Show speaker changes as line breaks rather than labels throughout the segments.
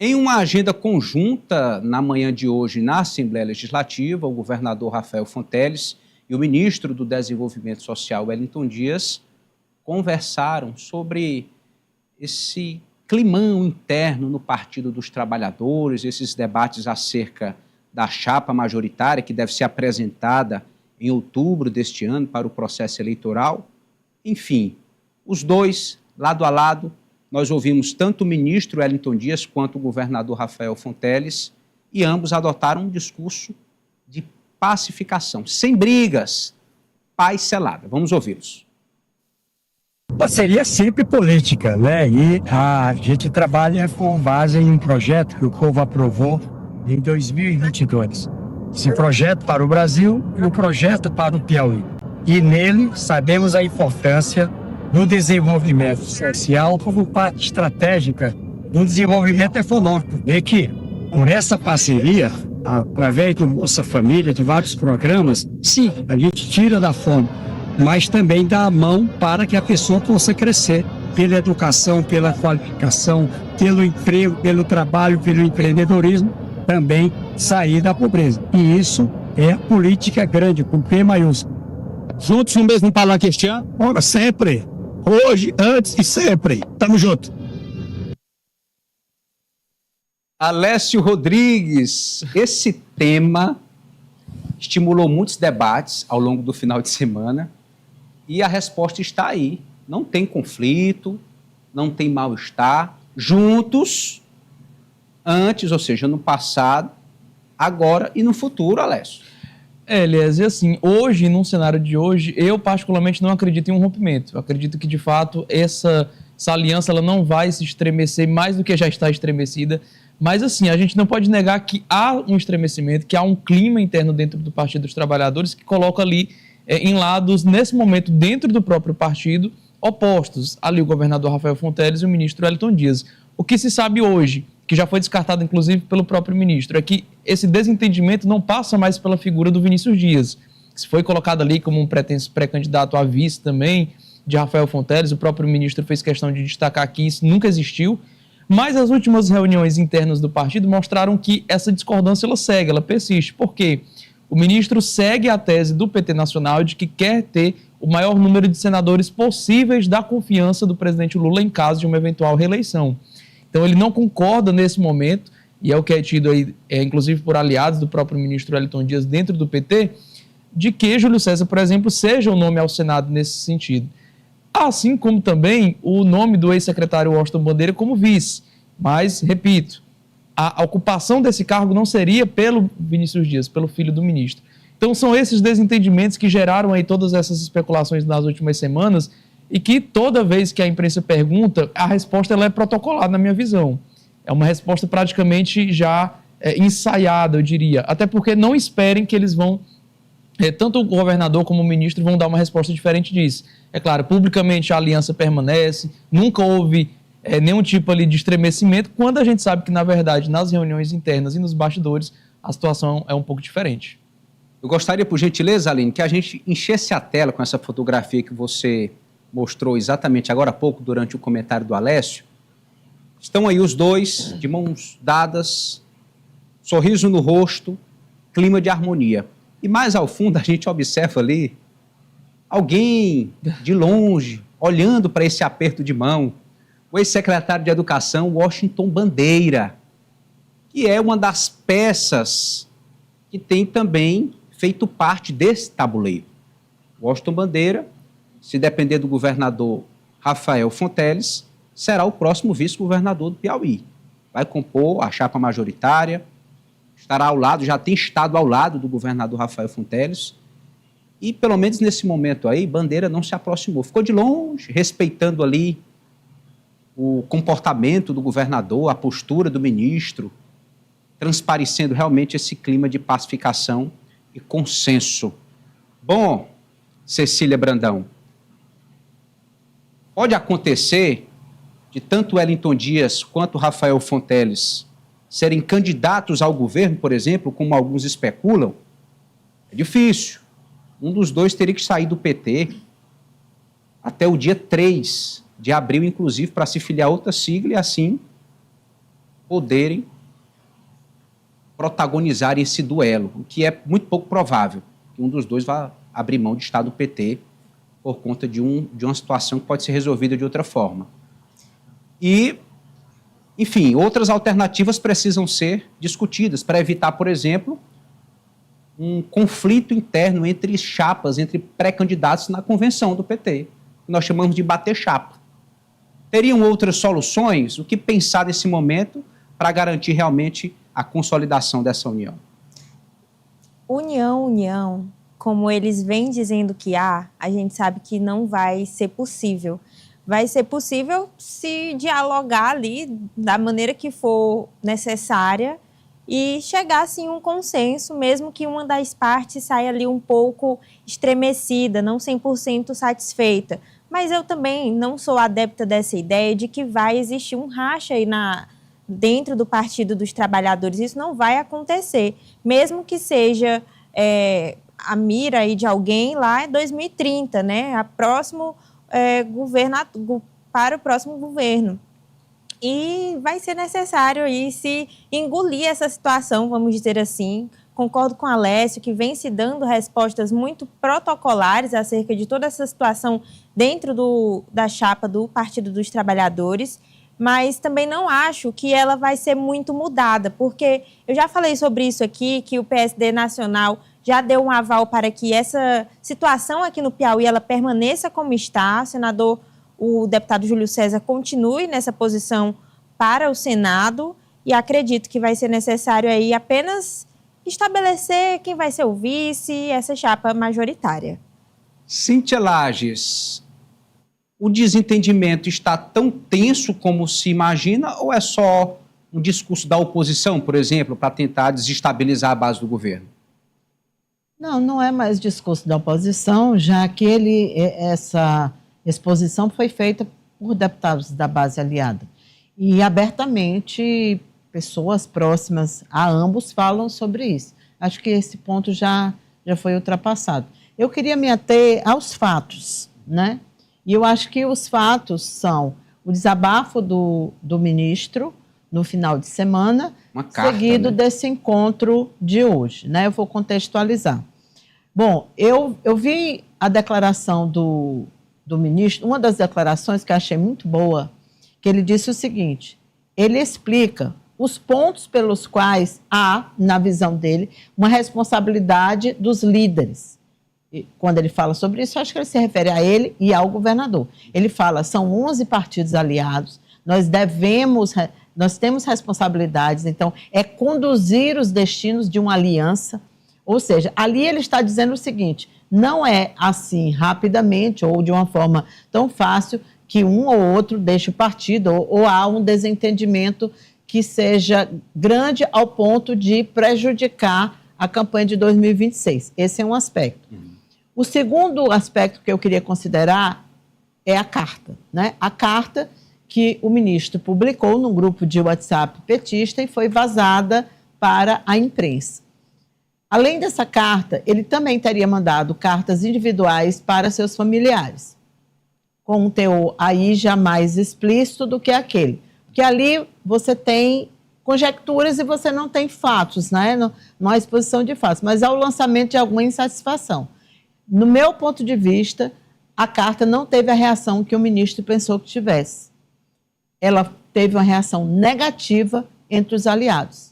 Em uma agenda conjunta, na manhã de hoje, na Assembleia Legislativa, o governador Rafael Fonteles e o ministro do Desenvolvimento Social, Wellington Dias, conversaram sobre esse climão interno no Partido dos Trabalhadores, esses debates acerca da chapa majoritária que deve ser apresentada em outubro deste ano para o processo eleitoral. Enfim, os dois, lado a lado, nós ouvimos tanto o ministro Wellington Dias quanto o governador Rafael Fonteles e ambos adotaram um discurso de pacificação, sem brigas, paz selada. Vamos ouvi-los.
Seria sempre política, né? E a gente trabalha com base em um projeto que o povo aprovou em 2022. Esse projeto para o Brasil e o projeto para o Piauí. E nele sabemos a importância do desenvolvimento social como parte estratégica do desenvolvimento econômico. E que, por essa parceria, através do Bolsa Família, de vários programas, sim, a gente tira da fome, mas também dá a mão para que a pessoa possa crescer pela educação, pela qualificação, pelo emprego, pelo trabalho, pelo empreendedorismo, também sair da pobreza. E isso é a política grande, com P maiúsculo.
Juntos no mesmo palanque este ano?
Ora, sempre. Hoje, antes e sempre. Tamo junto.
Alessio Rodrigues, esse tema estimulou muitos debates ao longo do final de semana e a resposta está aí. Não tem conflito, não tem mal-estar. Juntos, antes, ou seja, no passado, agora e no futuro, Alessio.
Elias, e assim, hoje, num cenário de hoje, eu particularmente não acredito em um rompimento. Eu acredito que, de fato, essa aliança ela não vai se estremecer mais do que já está estremecida. Mas, assim, a gente não pode negar que há um estremecimento, que há um clima interno dentro do Partido dos Trabalhadores que coloca ali em lados, nesse momento, dentro do próprio partido, opostos. Ali o governador Rafael Fonteles e o ministro Wellington Dias. O que se sabe hoje, que já foi descartado, inclusive, pelo próprio ministro, é que esse desentendimento não passa mais pela figura do Vinícius Dias, que foi colocado ali como um pretenso pré-candidato a vice também, de Rafael Fonteles. O próprio ministro fez questão de destacar que isso nunca existiu, mas as últimas reuniões internas do partido mostraram que essa discordância ela segue, ela persiste. Por quê? O ministro segue a tese do PT Nacional de que quer ter o maior número de senadores possíveis da confiança do presidente Lula em caso de uma eventual reeleição. Então, ele não concorda nesse momento, e é o que é tido aí, inclusive por aliados do próprio ministro Wellington Dias dentro do PT, de que Júlio César, por exemplo, seja o nome ao Senado nesse sentido. Assim como também o nome do ex-secretário Washington Bandeira como vice. Mas, repito, a ocupação desse cargo não seria pelo Vinícius Dias, pelo filho do ministro. Então, são esses desentendimentos que geraram aí todas essas especulações nas últimas semanas, e que toda vez que a imprensa pergunta, a resposta ela é protocolada, na minha visão. É uma resposta praticamente já ensaiada, eu diria. Até porque não esperem que eles vão, tanto o governador como o ministro vão dar uma resposta diferente disso. É claro, publicamente a aliança permanece, nunca houve nenhum tipo ali de estremecimento, quando a gente sabe que, na verdade, nas reuniões internas e nos bastidores, a situação é um pouco diferente.
Eu gostaria, por gentileza, Aline, que a gente enchesse a tela com essa fotografia que você mostrou exatamente agora há pouco, durante o comentário do Alessio. Estão aí os dois, de mãos dadas, sorriso no rosto, clima de harmonia. E mais ao fundo a gente observa ali alguém de longe, olhando para esse aperto de mão, o ex-secretário de Educação, Washington Bandeira, que é uma das peças que tem também feito parte desse tabuleiro. Washington Bandeira, se depender do governador Rafael Fonteles, será o próximo vice-governador do Piauí. Vai compor a chapa majoritária, estará ao lado, já tem estado ao lado do governador Rafael Fonteles, e pelo menos nesse momento aí, Bandeira não se aproximou, ficou de longe, respeitando ali o comportamento do governador, a postura do ministro, transparecendo realmente esse clima de pacificação e consenso. Bom, Cecília Brandão, pode acontecer de tanto Wellington Dias quanto Rafael Fonteles serem candidatos ao governo, por exemplo, como alguns especulam? É difícil. Um dos dois teria que sair do PT até o dia 3 de abril, inclusive, para se filiar a outra sigla e assim poderem protagonizar esse duelo, o que é muito pouco provável que um dos dois vá abrir mão de estar do PT por conta de uma situação que pode ser resolvida de outra forma. E, enfim, outras alternativas precisam ser discutidas para evitar, por exemplo, um conflito interno entre chapas, entre pré-candidatos na convenção do PT, que nós chamamos de bater chapa. Teriam outras soluções? O que pensar nesse momento para garantir realmente a consolidação dessa união?
União, como eles vêm dizendo que há, a gente sabe que não vai ser possível. Vai ser possível se dialogar ali da maneira que for necessária e chegar, assim, a um consenso, mesmo que uma das partes saia ali um pouco estremecida, não 100% satisfeita. Mas eu também não sou adepta dessa ideia de que vai existir um racha aí dentro do Partido dos Trabalhadores. Isso não vai acontecer, mesmo que seja a mira aí de alguém lá em 2030, né? Para o próximo governo. E vai ser necessário aí se engolir essa situação, vamos dizer assim. Concordo com a Alessio, que vem se dando respostas muito protocolares acerca de toda essa situação dentro da chapa do Partido dos Trabalhadores, mas também não acho que ela vai ser muito mudada, porque eu já falei sobre isso aqui, que o PSD Nacional já deu um aval para que essa situação aqui no Piauí ela permaneça como está. O deputado Júlio César continue nessa posição para o Senado e acredito que vai ser necessário aí apenas estabelecer quem vai ser o vice, essa chapa majoritária.
Cíntia Lages, o desentendimento está tão tenso como se imagina ou é só um discurso da oposição, por exemplo, para tentar desestabilizar a base do governo?
Não, não é mais discurso da oposição, já que essa exposição foi feita por deputados da base aliada. E abertamente, pessoas próximas a ambos falam sobre isso. Acho que esse ponto já foi ultrapassado. Eu queria me ater aos fatos, né? E eu acho que os fatos são o desabafo do ministro no final de semana, seguido desse encontro de hoje, né? Eu vou contextualizar. Bom, eu vi a declaração do ministro, uma das declarações que eu achei muito boa, que ele disse o seguinte: ele explica os pontos pelos quais há, na visão dele, uma responsabilidade dos líderes. E quando ele fala sobre isso, acho que ele se refere a ele e ao governador. Ele fala, são 11 partidos aliados, nós temos responsabilidades, então é conduzir os destinos de uma aliança. Ou seja, ali ele está dizendo o seguinte: não é assim rapidamente ou de uma forma tão fácil que um ou outro deixe o partido ou há um desentendimento que seja grande ao ponto de prejudicar a campanha de 2026. Esse é um aspecto. O segundo aspecto que eu queria considerar é a carta, né? A carta que o ministro publicou num grupo de WhatsApp petista e foi vazada para a imprensa. Além dessa carta, ele também teria mandado cartas individuais para seus familiares, com um teor aí já mais explícito do que aquele. Porque ali você tem conjecturas e você não tem fatos, né? Não há exposição de fatos, mas há o lançamento de alguma insatisfação. No meu ponto de vista, a carta não teve a reação que o ministro pensou que tivesse. Ela teve uma reação negativa entre os aliados.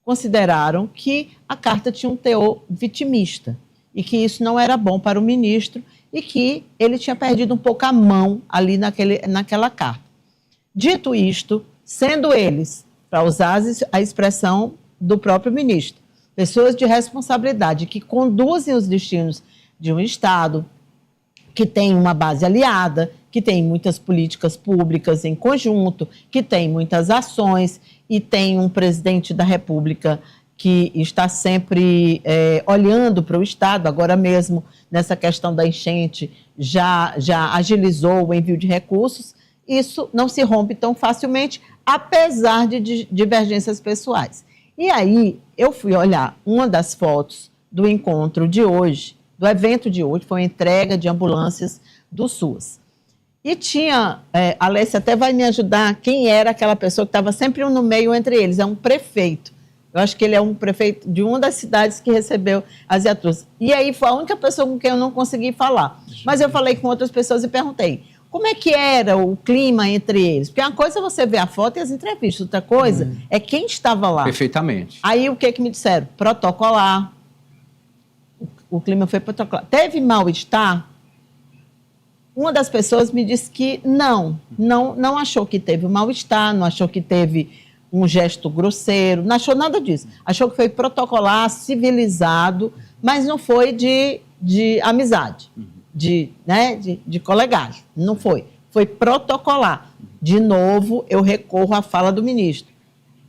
Consideraram que a carta tinha um teor vitimista e que isso não era bom para o ministro e que ele tinha perdido um pouco a mão ali naquela carta. Dito isto, sendo eles, para usar a expressão do próprio ministro, pessoas de responsabilidade que conduzem os destinos de um Estado, que tem uma base aliada, que tem muitas políticas públicas em conjunto, que tem muitas ações e tem um presidente da República que está sempre olhando para o Estado. Agora mesmo, nessa questão da enchente, já agilizou o envio de recursos. Isso não se rompe tão facilmente, apesar de divergências pessoais. E aí, eu fui olhar uma das fotos do encontro de hoje, do evento de hoje, foi a entrega de ambulâncias do SUS. E tinha, a Alessia até vai me ajudar, quem era aquela pessoa que estava sempre no meio entre eles, é um prefeito. Eu acho que ele é um prefeito de uma das cidades que recebeu as viaturas. E aí foi a única pessoa com quem eu não consegui falar. Mas eu falei com outras pessoas e perguntei, como é que era o clima entre eles? Porque uma coisa é você ver a foto e as entrevistas, outra coisa é quem estava lá.
Perfeitamente.
Aí o que me disseram? Protocolar. O clima foi protocolar. Teve mal-estar? Uma das pessoas me disse que não achou que teve mal-estar, não achou que teve um gesto grosseiro, não achou nada disso. Achou que foi protocolar, civilizado, mas não foi de amizade, de colegagem. Não foi. Foi protocolar. De novo, eu recorro à fala do ministro.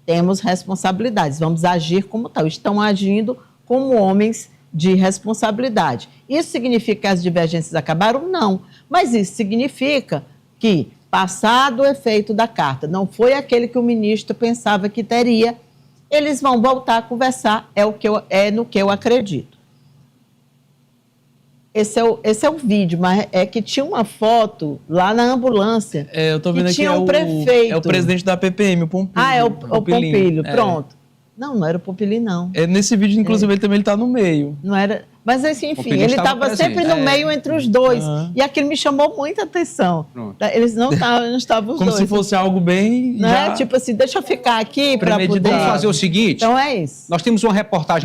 Temos responsabilidades, vamos agir como tal. Estão agindo como homens de responsabilidade. Isso significa que as divergências acabaram? Não. Mas isso significa que, passado o efeito da carta, não foi aquele que o ministro pensava que teria, eles vão voltar a conversar, é no que eu acredito. Esse é o vídeo, mas é que tinha uma foto lá na ambulância.
Eu tô vendo
que
aqui,
tinha um prefeito.
É o presidente da PPM, o Pompilho.
É o Pompilho,
É.
pronto. Não era o Pompilho, não.
Nesse vídeo, inclusive, ele também está no meio.
Não era. Mas, assim, enfim,
Pompilho
ele
estava
estava sempre no meio entre os dois. E aquilo me chamou muita atenção.
Pronto.
Eles não estavam os
Como
dois.
se fosse algo bem...
Né?
já
Tipo assim, deixa eu ficar aqui para poder...
premeditado.
Vamos fazer o seguinte,
Então é isso.
nós temos uma reportagem